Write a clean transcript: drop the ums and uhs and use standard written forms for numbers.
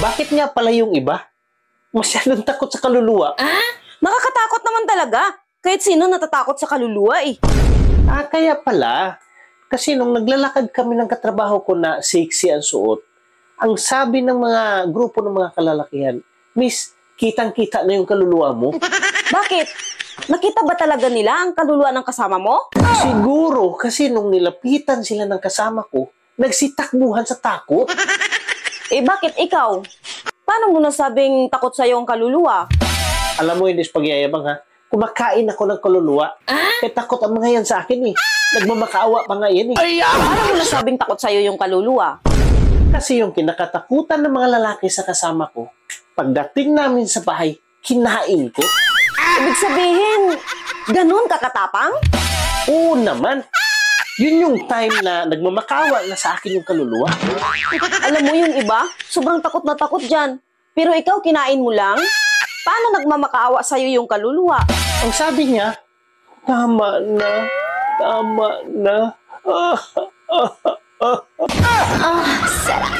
Bakit nga pala yung iba? Masyadong takot sa kaluluwa. Nakakatakot naman talaga. Kahit sino natatakot sa kaluluwa eh. Kaya pala. Kasi nung naglalakad kami ng katrabaho ko na sexy ang suot, ang sabi ng mga grupo ng mga kalalakihan, Miss, kitang-kita na yung kaluluwa mo. Bakit? Nakita ba talaga nila ang kaluluwa ng kasama mo? Siguro, kasi nung nilapitan sila ng kasama ko, nagsitakbuhan sa takot. Eh bakit ikaw? Paano mo nasabing takot sa'yo ang kaluluwa? Alam mo, hindi pagyayabang ha, kumakain ako ng kaluluwa. Kaya takot ang mga yan sa akin eh. Nagmamakaawa pa nga yan eh. Paano mo nasabing takot sa'yo yung kaluluwa? Kasi yung kinakatakutan ng mga lalaki sa kasama ko, pagdating namin sa bahay, kinain ko. Ibig sabihin, ganun kakatapang? Oo naman. Yun yung time na nagmamakaawa na sa akin yung kaluluwa. Alam mo yung iba, sobrang takot na takot dyan. Pero ikaw, kinain mo lang? Paano nagmamakaawa sa'yo yung kaluluwa? Ang sabi niya, tama na, tama na. Sarap.